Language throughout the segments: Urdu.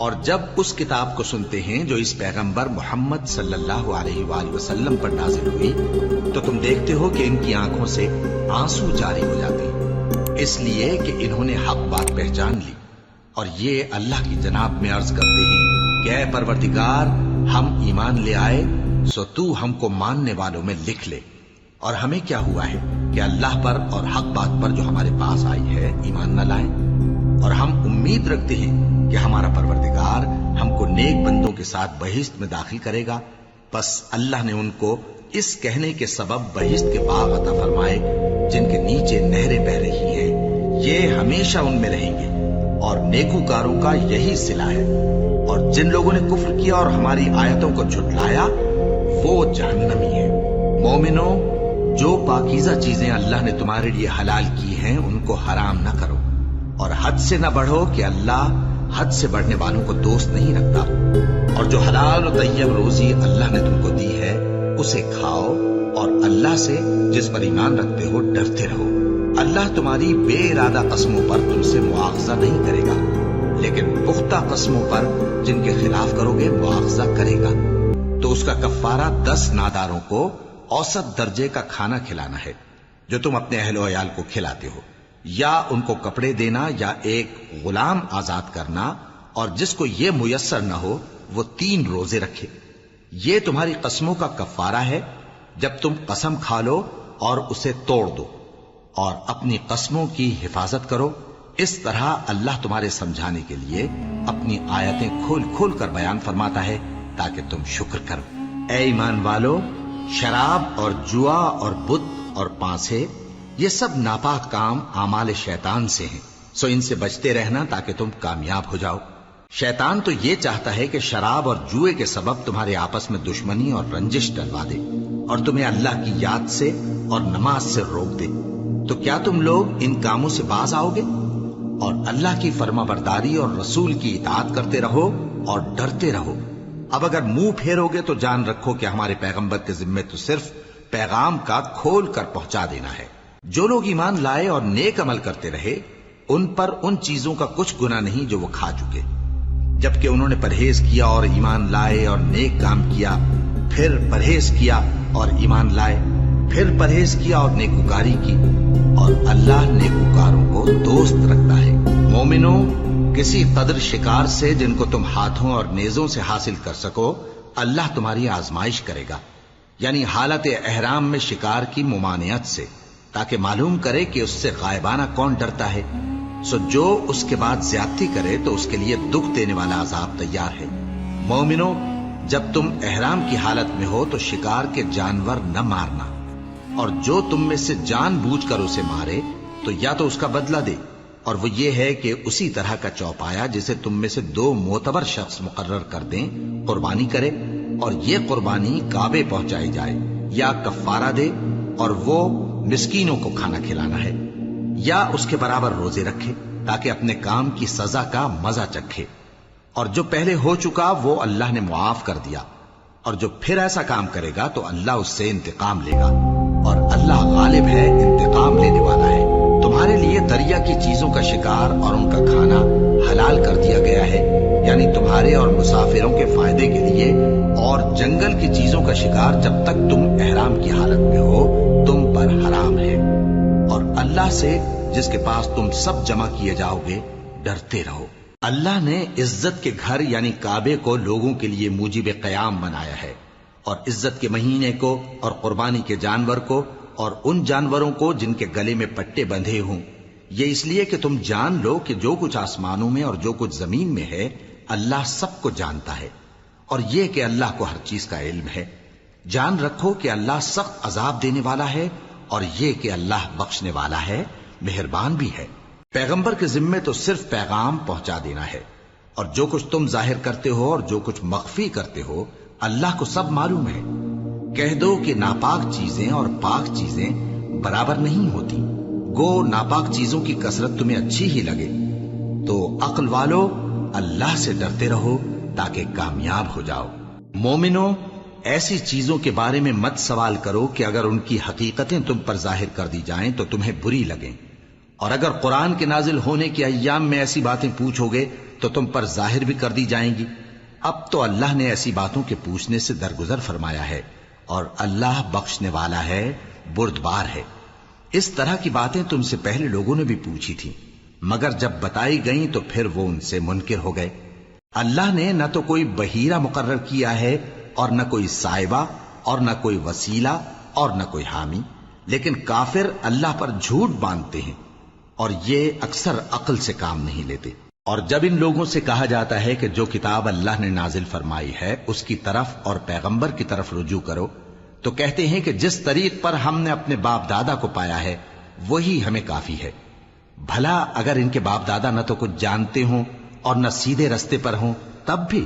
اور جب اس کتاب کو سنتے ہیں جو اس پیغمبر محمد صلی اللہ علیہ وآلہ وسلم پر نازل ہوئی تو تم دیکھتے ہو کہ ان کی آنکھوں سے آنسو جاری ہو جاتے ہیں، اس لیے کہ انہوں نے حق بات پہچان لی اور یہ اللہ کی جناب میں عرض کرتے ہیں کہ اے پروردگار، ہم ایمان لے آئے سو تو ہم کو ماننے والوں میں لکھ لے، اور ہمیں کیا ہوا ہے کہ اللہ پر اور حق بات پر جو ہمارے پاس آئی ہے ایمان نہ لائیں، اور ہم امید رکھتے ہیں کہ ہمارا پروردگار ہم کو نیک بندوں کے ساتھ بہشت میں داخل کرے گا۔ پس اللہ نے ان کو اس کہنے کے سبب بہشت کے باغ عطا فرمائے جن کے نیچے نہریں بہ رہی ہیں، یہ ہمیشہ ان میں رہیں گے، اور نیکوکاروں کا یہی صلہ ہے۔ اور جن لوگوں نے کفر کیا اور ہماری آیتوں کو جھٹلایا وہ جہنمی ہے۔ مومنوں، جو پاکیزہ چیزیں اللہ نے تمہارے لیے حلال کی ہیں ان کو حرام نہ کرو، اور حد سے نہ بڑھو کہ اللہ حد سے بڑھنے والوں کو دوست نہیں رکھتا، اور جو حلال و طیب روزی اللہ نے تم کو دی ہے اسے کھاؤ، اور اللہ سے جس پر ایمان رکھتے ہو ڈرتے رہو۔ اللہ تمہاری بے ارادہ قسموں پر تم سے مواخذہ نہیں کرے گا، لیکن پختہ قسموں پر جن کے خلاف کرو گے مواخذہ کرے گا۔ تو اس کا کفارہ 10 ناداروں کو اوسط درجے کا کھانا کھلانا ہے جو تم اپنے اہل و عیال کو کھلاتے ہو، یا ان کو کپڑے دینا یا ایک غلام آزاد کرنا، اور جس کو یہ میسر نہ ہو وہ 3 روزے رکھے۔ یہ تمہاری قسموں کا کفارہ ہے جب تم قسم کھا لو اور اسے توڑ دو، اور اپنی قسموں کی حفاظت کرو۔ اس طرح اللہ تمہارے سمجھانے کے لیے اپنی آیتیں کھول کھول کر بیان فرماتا ہے تاکہ تم شکر کرو۔ اے ایمان والو، شراب اور جوا اور بت اور پانسے یہ سب ناپاک کام اعمال شیطان سے ہیں، سو ان سے بچتے رہنا تاکہ تم کامیاب ہو جاؤ۔ شیطان تو یہ چاہتا ہے کہ شراب اور جوئے کے سبب تمہارے آپس میں دشمنی اور رنجش ڈلوا دے، اور تمہیں اللہ کی یاد سے اور نماز سے روک دے۔ تو کیا تم لوگ ان کاموں سے باز آؤ گے؟ اور اللہ کی فرما برداری اور رسول کی اطاعت کرتے رہو اور ڈرتے رہو۔ اب اگر منہ پھیرو گے تو جان رکھو کہ ہمارے پیغمبر کے ذمے تو صرف پیغام کا کھول کر پہنچا دینا ہے۔ جو لوگ ایمان لائے اور نیک عمل کرتے رہے ان پر ان چیزوں کا کچھ گناہ نہیں جو وہ کھا چکے، جبکہ انہوں نے پرہیز کیا اور ایمان لائے اور نیک کام کیا، پھر پرہیز کیا اور ایمان لائے، پھر پرہیز کیا اور نیکوکاری کی، اور اللہ نیکوکاروں کو دوست رکھتا ہے۔ مومنوں، کسی قدر شکار سے جن کو تم ہاتھوں اور نیزوں سے حاصل کر سکو اللہ تمہاری آزمائش کرے گا، یعنی حالت احرام میں شکار کی ممانعت سے، تاکہ معلوم کرے کہ اس سے غائبانہ کون ڈرتا ہے۔ سو جو اس کے بعد زیادتی کرے تو اس کے لیے دکھ دینے والا عذاب تیار ہے۔ مومنوں، جب تم احرام کی حالت میں ہو تو شکار کے جانور نہ مارنا، اور جو تم میں سے جان بوجھ کر اسے مارے تو یا تو اس کا بدلہ دے، اور وہ یہ ہے کہ اسی طرح کا چوپایا جسے تم میں سے 2 معتبر شخص مقرر کر دیں قربانی کرے، اور یہ قربانی کعبے پہنچائی جائے، یا کفارہ دے اور وہ مسکینوں کو کھانا کھلانا ہے، یا اس کے برابر روزے رکھے تاکہ اپنے کام کی سزا کا مزہ چکھے۔ اور جو پہلے ہو چکا وہ اللہ نے معاف کر دیا، اور جو پھر ایسا کام کرے گا تو اللہ اس سے انتقام لے گا، اور اللہ غالب ہے، انتقام لینے والا ہے۔ تمہارے لیے دریا کی چیزوں کا شکار اور ان کا کھانا حلال کر دیا گیا ہے، یعنی تمہارے اور مسافروں کے فائدے کے لیے، اور جنگل کی چیزوں کا شکار جب تک تم احرام کی حالت میں ہو تم پر حرام ہے۔ اور اللہ سے جس کے پاس تم سب جمع کیے جاؤ گے ڈرتے رہو۔ اللہ نے عزت کے گھر یعنی کعبے کو لوگوں کے لیے موجب قیام بنایا ہے، اور عزت کے مہینے کو اور قربانی کے جانور کو اور ان جانوروں کو جن کے گلے میں پٹے بندھے ہوں، یہ اس لیے کہ تم جان لو کہ جو کچھ آسمانوں میں اور جو کچھ زمین میں ہے اللہ سب کو جانتا ہے، اور یہ کہ اللہ کو ہر چیز کا علم ہے۔ جان رکھو کہ اللہ سخت عذاب دینے والا ہے، اور یہ کہ اللہ بخشنے والا ہے، مہربان بھی ہے۔ پیغمبر کے ذمے تو صرف پیغام پہنچا دینا ہے، اور جو کچھ تم ظاہر کرتے ہو اور جو کچھ مخفی کرتے ہو اللہ کو سب معلوم ہے۔ کہہ دو کہ ناپاک چیزیں اور پاک چیزیں برابر نہیں ہوتی، گو ناپاک چیزوں کی کثرت تمہیں اچھی ہی لگے۔ تو عقل والو، اللہ سے ڈرتے رہو تاکہ کامیاب ہو جاؤ۔ مومنوں، ایسی چیزوں کے بارے میں مت سوال کرو کہ اگر ان کی حقیقتیں تم پر ظاہر کر دی جائیں تو تمہیں بری لگیں، اور اگر قرآن کے نازل ہونے کے ایام میں ایسی باتیں پوچھو گے تو تم پر ظاہر بھی کر دی جائیں گی۔ اب تو اللہ نے ایسی باتوں کے پوچھنے سے درگزر فرمایا ہے، اور اللہ بخشنے والا ہے، بردبار ہے۔ اس طرح کی باتیں تم سے پہلے لوگوں نے بھی پوچھی تھی، مگر جب بتائی گئیں تو پھر وہ ان سے منکر ہو گئے۔ اللہ نے نہ تو کوئی بحیرہ مقرر کیا ہے، اور نہ کوئی سائبہ، اور نہ کوئی وسیلہ، اور نہ کوئی حامی، لیکن کافر اللہ پر جھوٹ باندھتے ہیں، اور یہ اکثر عقل سے کام نہیں لیتے۔ اور جب ان لوگوں سے کہا جاتا ہے کہ جو کتاب اللہ نے نازل فرمائی ہے اس کی طرف اور پیغمبر کی طرف رجوع کرو، تو کہتے ہیں کہ جس طریق پر ہم نے اپنے باپ دادا کو پایا ہے وہی ہمیں کافی ہے۔ بھلا اگر ان کے باپ دادا نہ تو کچھ جانتے ہوں اور نہ سیدھے رستے پر ہوں تب بھی؟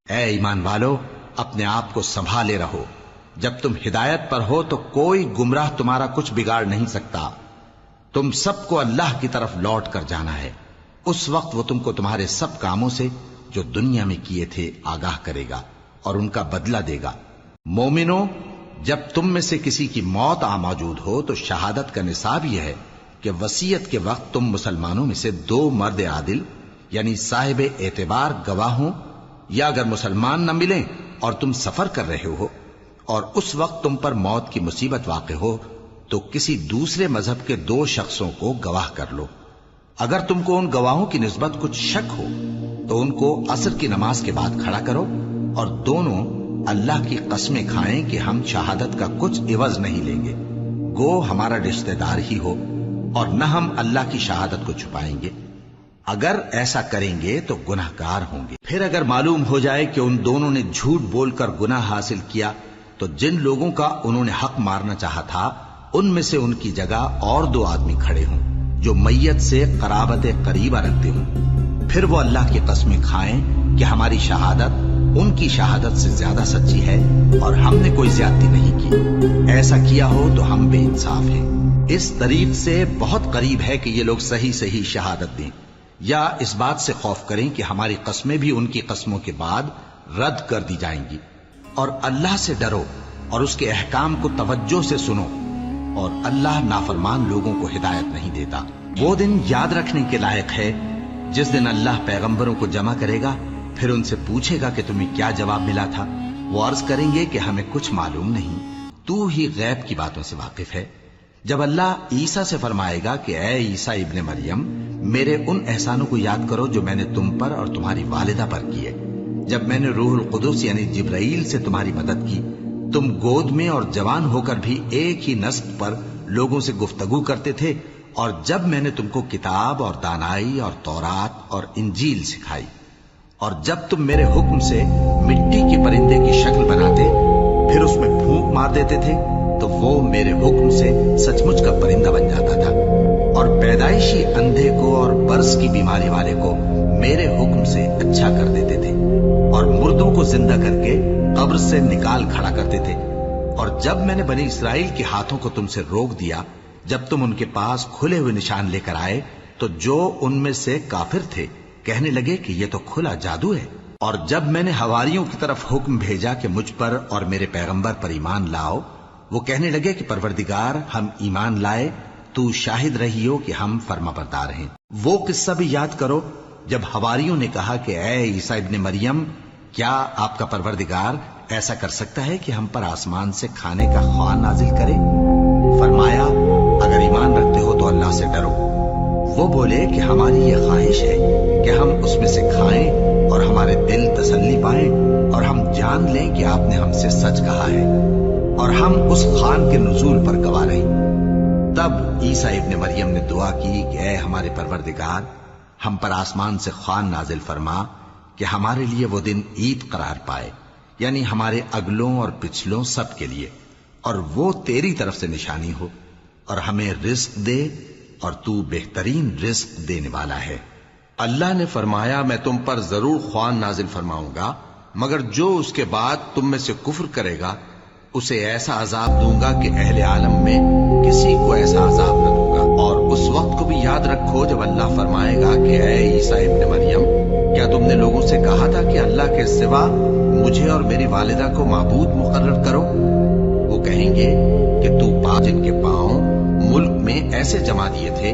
اے ایمان والو، اپنے آپ کو سنبھالے رہو، جب تم ہدایت پر ہو تو کوئی گمراہ تمہارا کچھ بگاڑ نہیں سکتا۔ تم سب کو اللہ کی طرف لوٹ کر جانا ہے، اس وقت وہ تم کو تمہارے سب کاموں سے جو دنیا میں کیے تھے آگاہ کرے گا اور ان کا بدلہ دے گا۔ مومنو، جب تم میں سے کسی کی موت آ موجود ہو تو شہادت کا نصاب یہ ہے کہ وصیت کے وقت تم مسلمانوں میں سے 2 مرد عادل یعنی صاحب اعتبار گواہ ہوں، یا اگر مسلمان نہ ملیں اور تم سفر کر رہے ہو اور اس وقت تم پر موت کی مصیبت واقع ہو تو کسی دوسرے مذہب کے 2 شخصوں کو گواہ کر لو۔ اگر تم کو ان گواہوں کی نسبت کچھ شک ہو تو ان کو عصر کی نماز کے بعد کھڑا کرو، اور دونوں اللہ کی قسمیں کھائیں کہ ہم شہادت کا کچھ عوض نہیں لیں گے، گو ہمارا رشتہ دار ہی ہو، اور نہ ہم اللہ کی شہادت کو چھپائیں گے۔ اگر ایسا کریں گے تو گناہ گار ہوں گے۔ پھر اگر معلوم ہو جائے کہ ان دونوں نے جھوٹ بول کر گناہ حاصل کیا تو جن لوگوں کا انہوں نے حق مارنا چاہا تھا ان میں سے ان کی جگہ اور 2 آدمی کھڑے ہوں جو میت سے قرابت قریبہ رکھتے ہوں، پھر وہ اللہ کی قسمیں کھائیں کہ ہماری شہادت ان کی شہادت سے زیادہ سچی ہے اور ہم نے کوئی زیادتی نہیں کی۔ ایسا کیا ہو تو ہم بے انصاف ہیں۔ اس طریق سے بہت قریب ہے کہ یہ لوگ صحیح شہادت دیں، یا اس بات سے خوف کریں کہ ہماری قسمیں بھی ان کی قسموں کے بعد رد کر دی جائیں گی۔ اور اللہ سے ڈرو اور اس کے احکام کو توجہ سے سنو، اور اللہ نافرمان لوگوں کو ہدایت نہیں دیتا۔ وہ دن یاد رکھنے کے لائق ہے جس دن اللہ پیغمبروں کو جمع کرے گا، پھر ان سے پوچھے گا کہ تمہیں کیا جواب ملا تھا۔ وہ عرض کریں گے کہ ہمیں کچھ معلوم نہیں، تو ہی غیب کی باتوں سے واقف ہے۔ جب اللہ عیسیٰ سے فرمائے گا کہ اے عیسیٰ ابن مریم، میرے ان احسانوں کو یاد کرو جو میں نے تم پر اور تمہاری والدہ پر کیے، جب میں نے روح القدس یعنی جبرائیل سے تمہاری مدد کی، تم گود میں اور جوان ہو کر بھی ایک ہی نسق پر لوگوں سے گفتگو کرتے تھے، اور جب میں نے تم کو کتاب اور دانائی اور تورات اور انجیل سکھائی، اور جب تم میرے حکم سے مٹی کے پرندے کی شکل بناتے پھر اس میں پھونک مار دیتے تھے تو وہ میرے حکم سے سچ مچ کا پرندہ بن جاتا تھا، اور پیدائشی اندھے کو اور برس کی بیماری والے کو میرے حکم سے اچھا کر دیتے تھے، اور مردوں کو زندہ کر کے قبر سے نکال کھڑا کرتے تھے۔ اور جب میں نے بنی اسرائیل کے ہاتھوں کو تم سے روک دیا جب تم ان کے پاس کھلے ہوئے نشان لے کر آئے تو جو ان میں سے کافر تھے کہنے لگے کہ یہ تو کھلا جادو ہے۔ اور جب میں نے حواریوں کی طرف حکم بھیجا کہ مجھ پر اور میرے پیغمبر پر ایمان لاؤ، وہ کہنے لگے کہ پروردگار، ہم ایمان لائے، تو شاہد رہی ہو کہ ہم فرما بردار ہیں۔ وہ قصہ بھی یاد کرو جب حواریوں نے کہا کہ اے عیسیٰ ابن مریم، کیا آپ کا پروردگار ایسا کر سکتا ہے کہ ہم پر آسمان سے کھانے کا خوان نازل کرے؟ فرمایا، اگر ایمان رکھتے ہو تو اللہ سے ڈرو۔ وہ بولے کہ ہماری یہ خواہش ہے کہ ہم اس میں سے کھائیں اور ہمارے دل تسلی پائیں اور ہم جان لیں کہ آپ نے ہم سے سچ کہا ہے، اور ہم اس خوان کے نزول پر گواہ رہیں۔ تب عیسیٰ ابن مریم نے دعا کی کہ اے ہمارے پروردگار، ہم پر آسمان سے خوان نازل فرما کہ ہمارے لیے وہ دن عید قرار پائے، یعنی ہمارے اگلوں اور پچھلوں سب کے لیے، اور وہ تیری طرف سے نشانی ہو، اور ہمیں رزق دے، اور تو بہترین رزق دینے والا ہے۔ اللہ نے فرمایا، میں تم پر ضرور خوان نازل فرماؤں گا، مگر جو اس کے بعد تم میں سے کفر کرے گا اسے ایسا عذاب دوں گا کہ اہل عالم میں کسی کو ایسا عذاب نہ دوں گا۔ اور اس وقت کو بھی یاد رکھو جب اللہ فرمائے گا کہ اے عیسیٰ ابن مریم، کیا تم نے لوگوں سے کہا تھا کہ اللہ کے سوا مجھے اور میری والدہ کو معبود مقرر کرو؟ وہ کہیں گے کہ تو پاک جن کے پاؤں ملک میں ایسے جما دیے تھے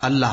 اللہ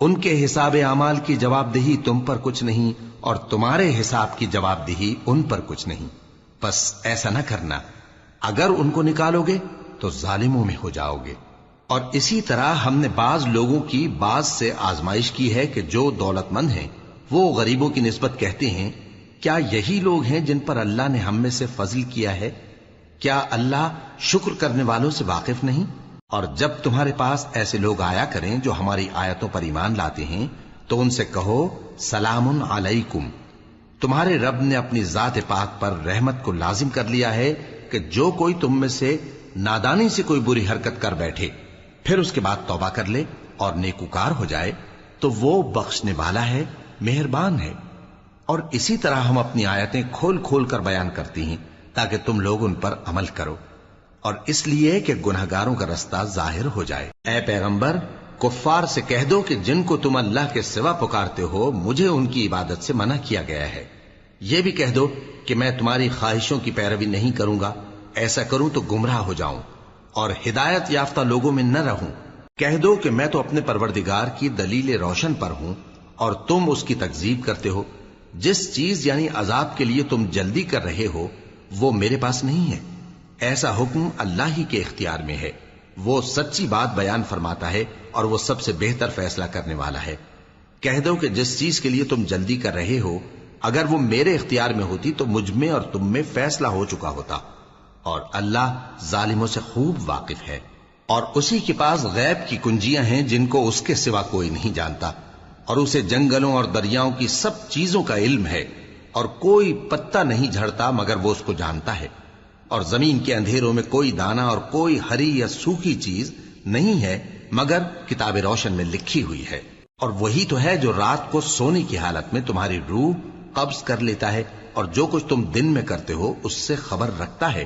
ان کے حساب اعمال کی جواب دہی تم پر کچھ نہیں اور تمہارے حساب کی جواب دہی ان پر کچھ نہیں. بس ایسا نہ کرنا. اگر ان کو نکالو گے تو ظالموں میں ہو جاؤ گے. اور اسی طرح ہم نے بعض لوگوں کی بعض سے آزمائش کی ہے کہ جو دولت مند ہیں وہ غریبوں کی نسبت کہتے ہیں کیا یہی لوگ ہیں جن پر اللہ نے ہم میں سے فضل کیا ہے؟ کیا اللہ شکر کرنے والوں سے واقف نہیں؟ اور جب تمہارے پاس ایسے لوگ آیا کریں جو ہماری آیتوں پر ایمان لاتے ہیں تو ان سے کہو سلام علیکم. تمہارے رب نے اپنی ذات پاک پر رحمت کو لازم کر لیا ہے کہ جو کوئی تم میں سے نادانی سے کوئی بری حرکت کر بیٹھے پھر اس کے بعد توبہ کر لے اور نیکوکار ہو جائے تو وہ بخشنے والا ہے، مہربان ہے. اور اسی طرح ہم اپنی آیتیں کھول کھول کر بیان کرتی ہیں تاکہ تم لوگ ان پر عمل کرو، اور اس لیے کہ گنہگاروں کا رستہ ظاہر ہو جائے. اے پیغمبر، کفار سے کہہ دو کہ جن کو تم اللہ کے سوا پکارتے ہو مجھے ان کی عبادت سے منع کیا گیا ہے. یہ بھی کہہ دو کہ میں تمہاری خواہشوں کی پیروی نہیں کروں گا، ایسا کروں تو گمراہ ہو جاؤں اور ہدایت یافتہ لوگوں میں نہ رہوں. کہہ دو کہ میں تو اپنے پروردگار کی دلیل روشن پر ہوں اور تم اس کی تکذیب کرتے ہو. جس چیز یعنی عذاب کے لیے تم جلدی کر رہے ہو وہ میرے پاس نہیں ہے، ایسا حکم اللہ ہی کے اختیار میں ہے. وہ سچی بات بیان فرماتا ہے اور وہ سب سے بہتر فیصلہ کرنے والا ہے. کہہ دو کہ جس چیز کے لیے تم جلدی کر رہے ہو اگر وہ میرے اختیار میں ہوتی تو مجھ میں اور تم میں فیصلہ ہو چکا ہوتا، اور اللہ ظالموں سے خوب واقف ہے. اور اسی کے پاس غیب کی کنجیاں ہیں جن کو اس کے سوا کوئی نہیں جانتا، اور اسے جنگلوں اور دریاؤں کی سب چیزوں کا علم ہے، اور کوئی پتا نہیں جھڑتا مگر وہ اس کو جانتا ہے. اور زمین کے اندھیروں میں کوئی دانہ اور کوئی ہری یا سوکھی چیز نہیں ہے مگر کتاب روشن میں لکھی ہوئی ہے. اور وہی تو ہے جو رات کو سونے کی حالت میں تمہاری روح قبض کر لیتا ہے اور جو کچھ تم دن میں کرتے ہو اس سے خبر رکھتا ہے،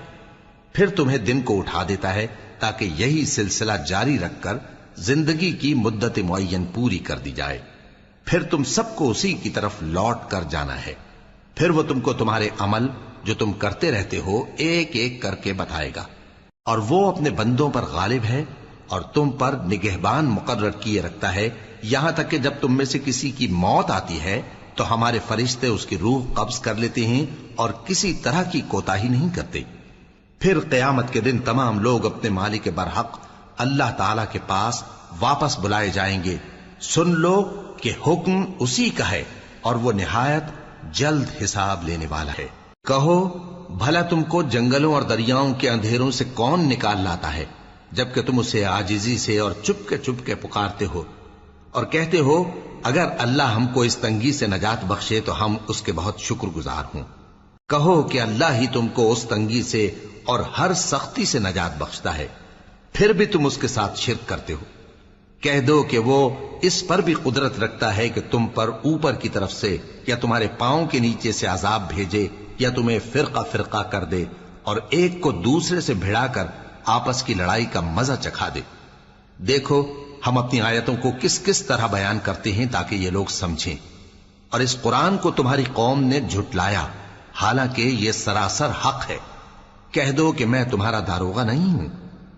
پھر تمہیں دن کو اٹھا دیتا ہے تاکہ یہی سلسلہ جاری رکھ کر زندگی کی مدت معین پوری کر دی جائے. پھر تم سب کو اسی کی طرف لوٹ کر جانا ہے. پھر وہ تم کو تمہارے عمل جو تم کرتے رہتے ہو ایک ایک کر کے بتائے گا. اور وہ اپنے بندوں پر غالب ہے اور تم پر نگہبان مقرر کیے رکھتا ہے، یہاں تک کہ جب تم میں سے کسی کی موت آتی ہے تو ہمارے فرشتے اس کی روح قبض کر لیتے ہیں اور کسی طرح کی کوتاہی نہیں کرتے. پھر قیامت کے دن تمام لوگ اپنے مالک برحق اللہ تعالی کے پاس واپس بلائے جائیں گے. سن لو کہ حکم اسی کا ہے اور وہ نہایت جلد حساب لینے والا ہے. کہو بھلا تم کو جنگلوں اور دریاؤں کے اندھیروں سے کون نکال لاتا ہے جبکہ تم اسے عاجزی سے اور چپ کے پکارتے ہو اور کہتے ہو اگر اللہ ہم کو اس تنگی سے نجات بخشے تو ہم اس کے بہت شکر گزار ہوں. کہو کہ اللہ ہی تم کو اس تنگی سے اور ہر سختی سے نجات بخشتا ہے، پھر بھی تم اس کے ساتھ شرک کرتے ہو. کہہ دو کہ وہ اس پر بھی قدرت رکھتا ہے کہ تم پر اوپر کی طرف سے یا تمہارے پاؤں کے نیچے سے عذاب بھیجے یا تمہیں فرقہ فرقہ کر دے اور ایک کو دوسرے سے بھڑا کر آپس کی لڑائی کا مزہ چکھا دے. دیکھو ہم اپنی آیتوں کو کس کس طرح بیان کرتے ہیں تاکہ یہ لوگ سمجھیں. اور اس قرآن کو تمہاری قوم نے جھٹلایا حالانکہ یہ سراسر حق ہے. کہہ دو کہ میں تمہارا داروغہ نہیں ہوں.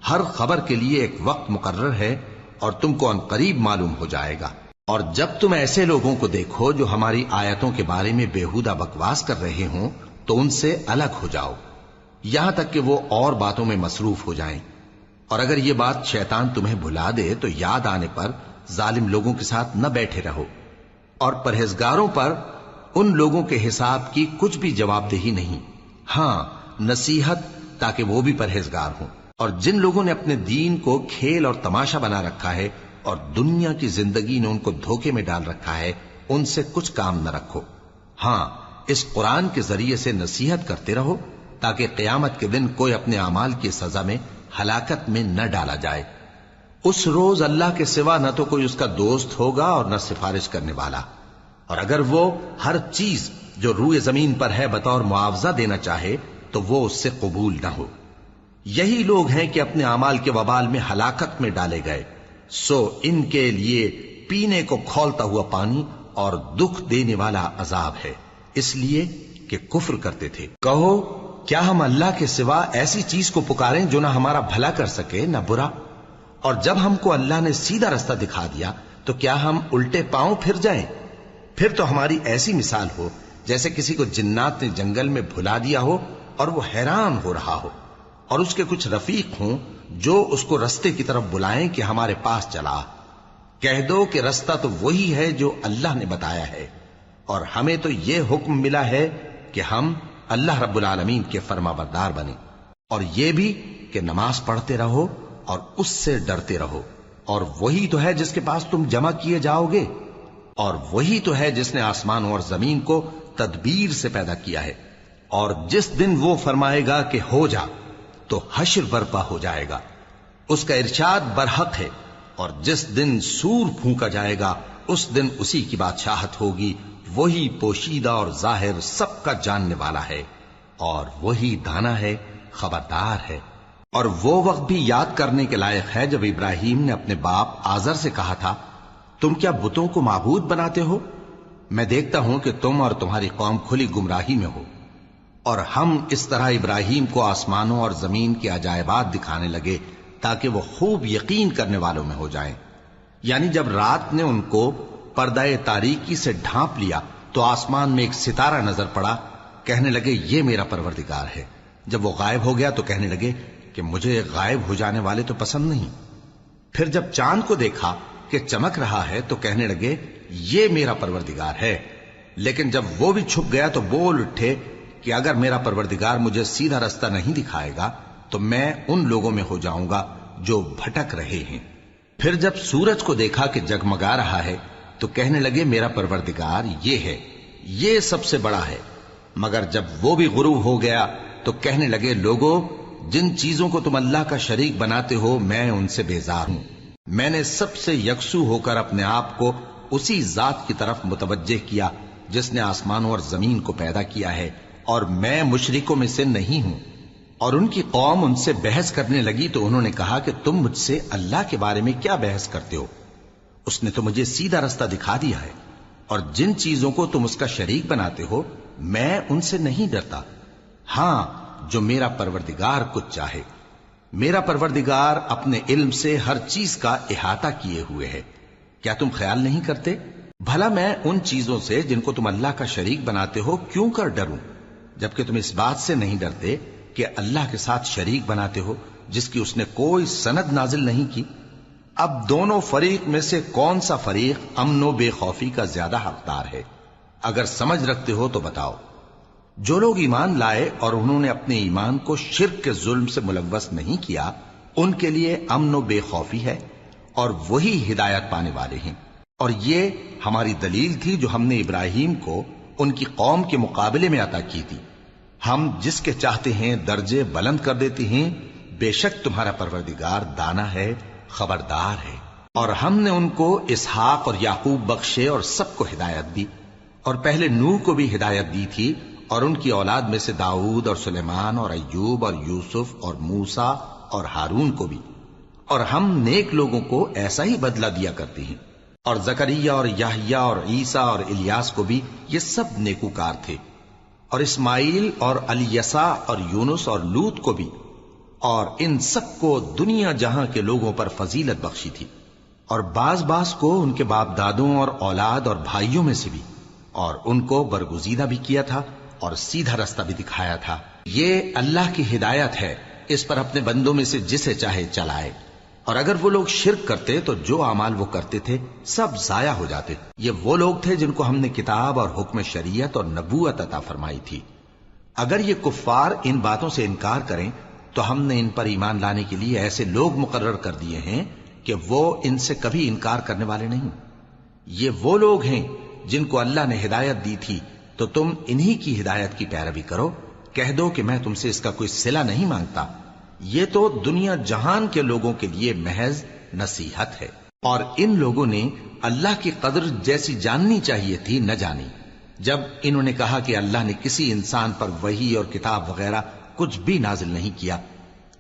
ہر خبر کے لیے ایک وقت مقرر ہے اور تم کو ان قریب معلوم ہو جائے گا. اور جب تم ایسے لوگوں کو دیکھو جو ہماری آیتوں کے بارے میں بےہودہ بکواس کر رہے ہوں تو ان سے الگ ہو جاؤ یہاں تک کہ وہ اور باتوں میں مصروف ہو جائیں. اور اگر یہ بات شیطان تمہیں بھلا دے تو یاد آنے پر ظالم لوگوں کے ساتھ نہ بیٹھے رہو. اور پرہیزگاروں پر ان لوگوں کے حساب کی کچھ بھی جواب دہی نہیں، ہاں نصیحت تاکہ وہ بھی پرہیزگار ہوں. اور جن لوگوں نے اپنے دین کو کھیل اور تماشا بنا رکھا ہے اور دنیا کی زندگی نے ان کو دھوکے میں ڈال رکھا ہے ان سے کچھ کام نہ رکھو. ہاں اس قرآن کے ذریعے سے نصیحت کرتے رہو تاکہ قیامت کے دن کوئی اپنے اعمال کی سزا میں ہلاکت میں نہ ڈالا جائے. اس روز اللہ کے سوا نہ تو کوئی اس کا دوست ہوگا اور نہ سفارش کرنے والا. اور اگر وہ ہر چیز جو روئے زمین پر ہے بطور معاوضہ دینا چاہے تو وہ اس سے قبول نہ ہو. یہی لوگ ہیں کہ اپنے اعمال کے وبال میں ہلاکت میں ڈالے گئے، سو ان کے لیے پینے کو کھولتا ہوا پانی اور دکھ دینے والا عذاب ہے، اس لیے کہ کفر کرتے تھے. کہو کیا ہم اللہ کے سوا ایسی چیز کو پکاریں جو نہ ہمارا بھلا کر سکے نہ برا؟ اور جب ہم کو اللہ نے سیدھا رستہ دکھا دیا تو کیا ہم الٹے پاؤں پھر جائیں؟ پھر تو ہماری ایسی مثال ہو جیسے کسی کو جنات نے جنگل میں بھلا دیا ہو اور وہ حیران ہو رہا ہو، اور اس کے کچھ رفیق ہوں جو اس کو رستے کی طرف بلائیں کہ ہمارے پاس چلا۔ کہہ دو کہ رستہ تو وہی ہے جو اللہ نے بتایا ہے، اور ہمیں تو یہ حکم ملا ہے کہ ہم اللہ رب العالمین کے فرما بردار بنیں، اور یہ بھی کہ نماز پڑھتے رہو اور اس سے ڈرتے رہو، اور وہی تو ہے جس کے پاس تم جمع کیے جاؤ گے، اور وہی تو ہے جس نے آسمانوں اور زمین کو تدبیر سے پیدا کیا ہے، اور جس دن وہ فرمائے گا کہ ہو جا تو حشر برپا ہو جائے گا، اس کا ارشاد برحق ہے، اور جس دن سور پھونکا جائے گا اس دن اسی کی بادشاہت ہوگی، وہی پوشیدہ اور ظاہر سب کا جاننے والا ہے، اور وہی دانا ہے، خبردار ہے۔ اور وہ وقت بھی یاد کرنے کے لائق ہے جب ابراہیم نے اپنے باپ آزر سے کہا تھا، تم کیا بتوں کو معبود بناتے ہو؟ میں دیکھتا ہوں کہ تم اور تمہاری قوم کھلی گمراہی میں ہو۔ اور ہم اس طرح ابراہیم کو آسمانوں اور زمین کے عجائبات دکھانے لگے تاکہ وہ خوب یقین کرنے والوں میں ہو جائیں۔ یعنی جب رات نے ان کو پردہ تاریکی سے ڈھانپ لیا تو آسمان میں ایک ستارہ نظر پڑا، کہنے لگے یہ میرا پروردگار ہے۔ جب وہ غائب ہو گیا تو کہنے لگے کہ مجھے غائب ہو جانے والے تو پسند نہیں۔ پھر جب چاند کو دیکھا کہ چمک رہا ہے تو کہنے لگے یہ میرا پروردگار ہے۔ لیکن جب وہ بھی چھپ گیا تو بول اٹھے کہ اگر میرا پروردگار مجھے سیدھا رستہ نہیں دکھائے گا تو میں ان لوگوں میں ہو جاؤں گا جو بھٹک رہے ہیں۔ پھر جب سورج کو دیکھا کہ جگمگا رہا ہے تو کہنے لگے میرا پروردگار یہ ہے، یہ سب سے بڑا ہے۔ مگر جب وہ بھی غروب ہو گیا تو کہنے لگے لوگو، جن چیزوں کو تم اللہ کا شریک بناتے ہو میں ان سے بیزار ہوں۔ میں نے سب سے یکسو ہو کر اپنے آپ کو اسی ذات کی طرف متوجہ کیا جس نے آسمانوں اور زمین کو پیدا کیا ہے، اور میں مشرکوں میں سے نہیں ہوں۔ اور ان کی قوم ان سے بحث کرنے لگی تو انہوں نے کہا کہ تم مجھ سے اللہ کے بارے میں کیا بحث کرتے ہو؟ اس نے تو مجھے سیدھا رستہ دکھا دیا ہے، اور جن چیزوں کو تم اس کا شریک بناتے ہو میں ان سے نہیں ڈرتا، ہاں جو میرا پروردگار کچھ چاہے۔ میرا پروردگار اپنے علم سے ہر چیز کا احاطہ کیے ہوئے ہے۔ کیا تم خیال نہیں کرتے؟ بھلا میں ان چیزوں سے جن کو تم اللہ کا شریک بناتے ہو کیوں کر ڈروں، جبکہ تم اس بات سے نہیں ڈرتے کہ اللہ کے ساتھ شریک بناتے ہو جس کی اس نے کوئی سند نازل نہیں کی۔ اب دونوں فریق میں سے کون سا فریق امن و بے خوفی کا زیادہ حقدار ہے؟ اگر سمجھ رکھتے ہو تو بتاؤ۔ جو لوگ ایمان لائے اور انہوں نے اپنے ایمان کو شرک کے ظلم سے ملوث نہیں کیا، ان کے لیے امن و بے خوفی ہے، اور وہی ہدایت پانے والے ہیں۔ اور یہ ہماری دلیل تھی جو ہم نے ابراہیم کو ان کی قوم کے مقابلے میں عطا کی تھی۔ ہم جس کے چاہتے ہیں درجے بلند کر دیتے ہیں، بے شک تمہارا پروردگار دانا ہے، خبردار ہے۔ اور ہم نے ان کو اسحاق اور یعقوب بخشے اور سب کو ہدایت دی، اور پہلے نوح کو بھی ہدایت دی تھی، اور ان کی اولاد میں سے داؤد اور سلیمان اور ایوب اور یوسف اور موسیٰ اور ہارون کو بھی۔ اور ہم نیک لوگوں کو ایسا ہی بدلہ دیا کرتے ہیں۔ اور زکریا اور یحییٰ اور عیسیٰ اور الیاس کو بھی، یہ سب نیکوکار تھے۔ اور اسماعیل اور الیسع اور یونس اور لوط کو بھی، اور ان سب کو دنیا جہاں کے لوگوں پر فضیلت بخشی تھی، اور بعض کو ان کے باپ دادوں اور اولاد اور بھائیوں میں سے بھی، اور ان کو برگزیدہ بھی کیا تھا اور سیدھا رستہ بھی دکھایا تھا۔ یہ اللہ کی ہدایت ہے، اس پر اپنے بندوں میں سے جسے چاہے چلائے۔ اور اگر وہ لوگ شرک کرتے تو جو اعمال وہ کرتے تھے سب ضائع ہو جاتے۔ یہ وہ لوگ تھے جن کو ہم نے کتاب اور حکم شریعت اور نبوت عطا فرمائی تھی۔ اگر یہ کفار ان باتوں سے انکار کریں تو ہم نے ان پر ایمان لانے کے لیے ایسے لوگ مقرر کر دیے ہیں کہ وہ ان سے کبھی انکار کرنے والے نہیں۔ یہ وہ لوگ ہیں جن کو اللہ نے ہدایت دی تھی، تو تم انہی کی ہدایت کی پیروی کرو۔ کہہ دو کہ میں تم سے اس کا کوئی صلہ نہیں مانگتا، یہ تو دنیا جہان کے لوگوں کے لیے محض نصیحت ہے۔ اور ان لوگوں نے اللہ کی قدر جیسی جاننی چاہیے تھی نہ جانی۔ جب انہوں نے کہا کہ اللہ نے کسی انسان پر وحی اور کتاب وغیرہ کچھ بھی نازل نہیں کیا،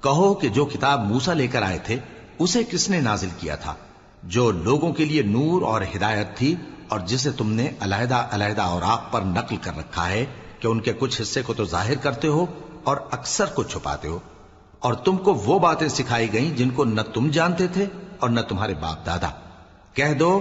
کہو کہ جو کتاب موسیٰ لے کر آئے تھے اسے کس نے نازل کیا تھا، جو لوگوں کے لیے نور اور ہدایت تھی، اور جسے تم نے علیحدہ علیحدہ اوراق پر نقل کر رکھا ہے کہ ان کے کچھ حصے کو تو ظاہر کرتے ہو اور اکثر کو چھپاتے ہو۔ اور تم کو وہ باتیں سکھائی گئیں جن کو نہ تم جانتے تھے اور نہ تمہارے باپ دادا۔ کہہ دو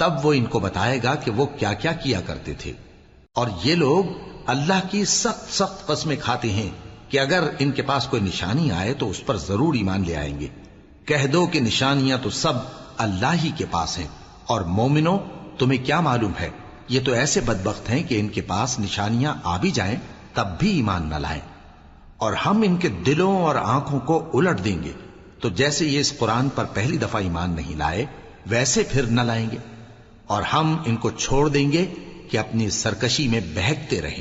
تب وہ ان کو بتائے گا کہ وہ کیا کیا کیا کرتے تھے۔ اور یہ لوگ اللہ کی سخت سخت قسمیں کھاتے ہیں کہ اگر ان کے پاس کوئی نشانی آئے تو اس پر ضرور ایمان لے آئیں گے۔ کہہ دو کہ نشانیاں تو سب اللہ ہی کے پاس ہیں، اور مومنوں تمہیں کیا معلوم ہے، یہ تو ایسے بدبخت ہیں کہ ان کے پاس نشانیاں آ بھی جائیں تب بھی ایمان نہ لائیں، اور ہم ان کے دلوں اور آنکھوں کو الٹ دیں گے، تو جیسے یہ اس قرآن پر پہلی دفعہ ایمان نہیں لائے ویسے پھر نہ لائیں گے، اور ہم ان کو چھوڑ دیں گے کہ اپنی سرکشی میں بہکتے رہیں۔